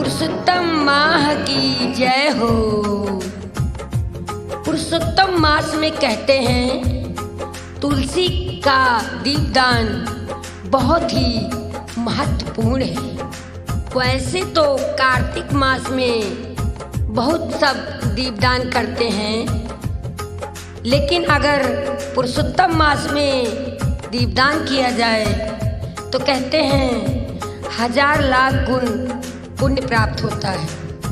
पुरुषोत्तम माह की जय हो। पुरुषोत्तम मास में कहते हैं तुलसी का दीपदान बहुत ही महत्वपूर्ण है। वैसे तो कार्तिक मास में बहुत सब दीपदान करते हैं, लेकिन अगर पुरुषोत्तम मास में दीपदान किया जाए तो कहते हैं 1000 लाख गुण पुण्य प्राप्त होता है।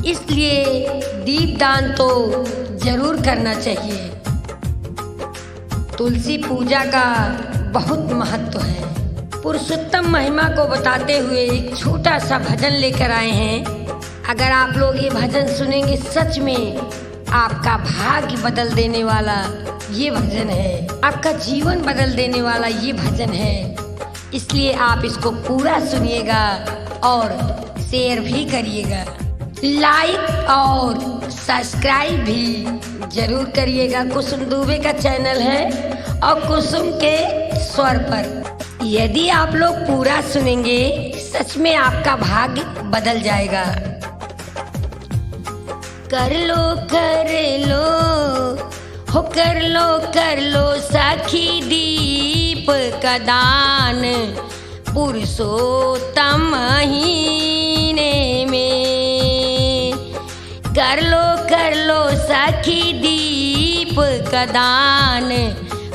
इसलिए दीपदान तो जरूर करना चाहिए। तुलसी पूजा का बहुत महत्व है। पुरुषोत्तम महिमा को बताते हुए एक छोटा सा भजन लेकर आए हैं। अगर आप लोग ये भजन सुनेंगे, सच में आपका भाग्य बदल देने वाला ये भजन है, आपका जीवन बदल देने वाला ये भजन है। इसलिए आप इसको पूरा सुनिएगा और शेयर भी करिएगा, लाइक और सब्सक्राइब भी जरूर करिएगा। कुसुम दुबे का चैनल है और कुसुम के स्वर पर। यदि आप लोग पूरा सुनेंगे, सच में आपका भाग्य बदल जाएगा। कर लो हो कर लो सखी दीप का दान पुरुषोत्तम महीने में। कर लो सखी दीप का दान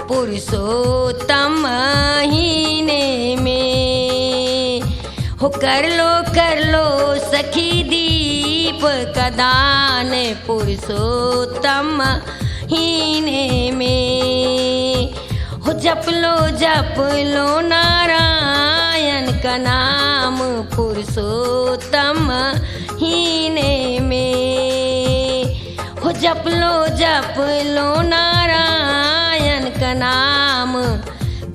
पुरुषोत्तम महीने में। हो कर लो सखी दीप का दान पुरुषोत्तम महीने में। हो जप लो नारायण का नाम पुरुषोत्तम महीने में। हो जप लो नारायण का नाम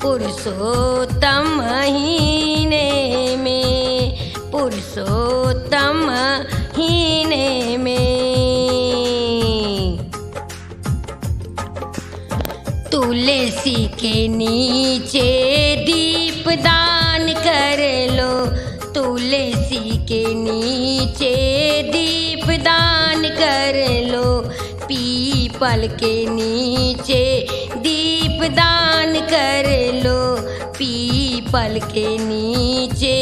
पुरुषोत्तम महीने में, पुरुषोत्तम महीने में। तुलसी के नीचे दीपदान कर लो, तुलसी के नीचे दीपदान कर लो। पीपल के नीचे दीपदान कर लो, पीपल के नीचे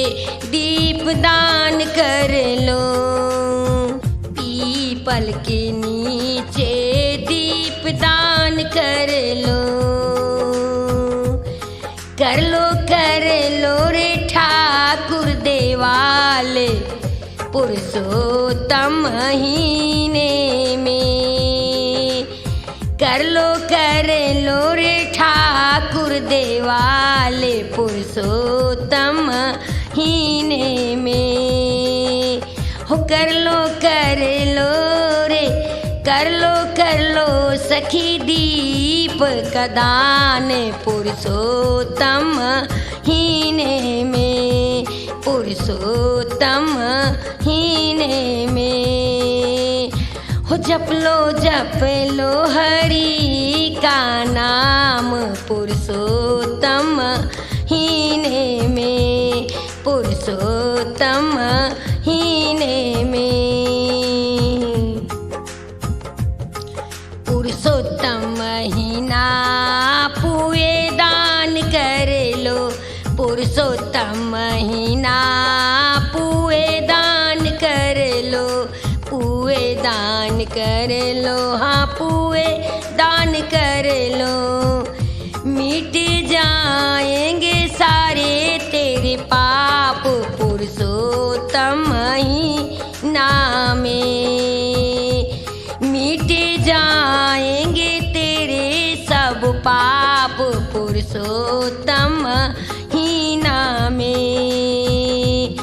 दीपदान कर लो। पीपल के नीचे दीपदान कर लो। कर लो रे ठाकुर देवाल पुरुषोत्तम महीने में। कर लो रे ठाकुर देवाल पुरुषोत्तम महीने में। हो कर लो रे कर लो सखी दीप का दान पुरुषोत्तम महीने में, पुरुषोत्तम महीने में। हो जप लो हरि का नाम पुरुषोत्तम महीने में, पुरुषोत्तम महीने में। पुरुषोत्तम महीना पुए दान कर लो, पुरुषोत्तम महीना पुए दान कर लो, पुए दान कर लो, हाँ पुए दान कर लो। मिट जाएंगे सारे तेरे पाप पुरुषोत्तम महीना में। मिट जाएंगे तेरे सब पाप पुरुषोत्तम महीना में।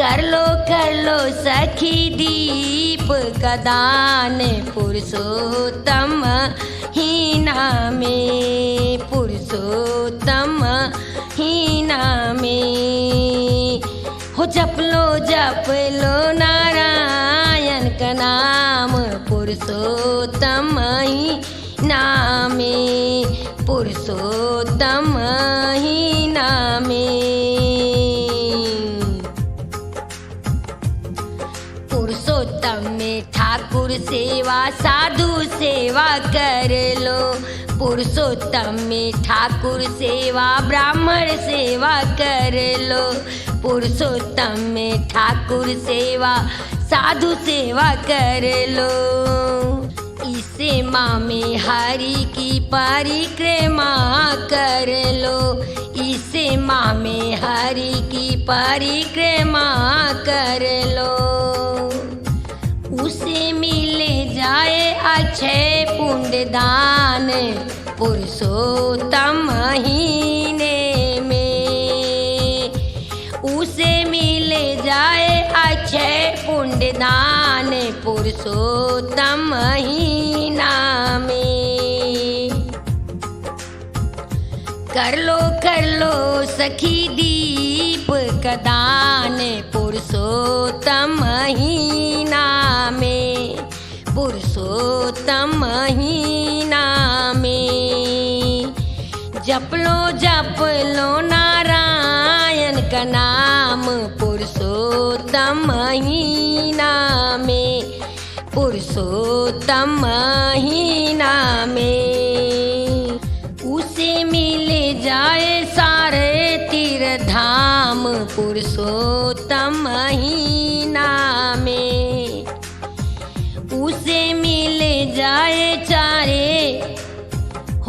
कर लो सखी दीप का दान पुरुषोत्तम महीना में, पुरुषोत्तम महीना में। हो जप लो नारायण का नाम पुरुषोत्तम महीना में, पुरुषोत्तम महीना में। पुरुषोत्तम में ठाकुर सेवा साधु सेवा कर लो। पुरुषोत्तम में ठाकुर सेवा ब्राह्मण सेवा कर लो। पुरुषोत्तम में ठाकुर सेवा साधु सेवा कर लो। इसे माँ में हरि की परिक्रमा कर लो। इसे माँ में हरि की परिक्रमा कर लो। उसे मिले जाए अक्षय पुण्य दान पुरुषोत्तम महीने में। उसे मिले जाए अक्षय पुण्य दान पुरुषोत्तम महीना में। कर लो सखी दीप का दान पुरुषोत्तम महीना में। पुरुषोत्तम महीना में जप लो नारायण का नाम पुरुषोत्तम महीना में। पुरुषोत्तम महीना में उसे मिले जाए सारे तीर्थ धाम पुरुषोत्तम महीना में। उसे मिले जाए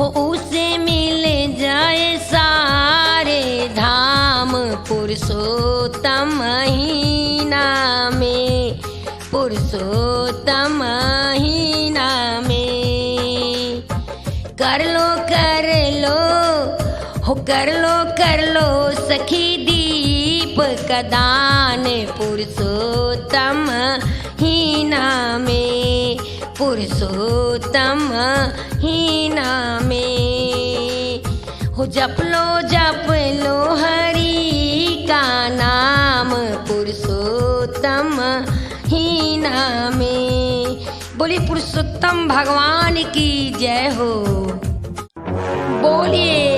उसे मिले जाए सारे धाम पुरुषोत्तम महीना में। पुरुषोत्तम महीना में कर लो सखी दीप का दान पुरुषोत्तम महीना में। पुरुषोत्तम महीना में जप लो हरि का नाम पुरुषोत्तम महीना में। बोली पुरुषोत्तम भगवान की जय हो। बोलिए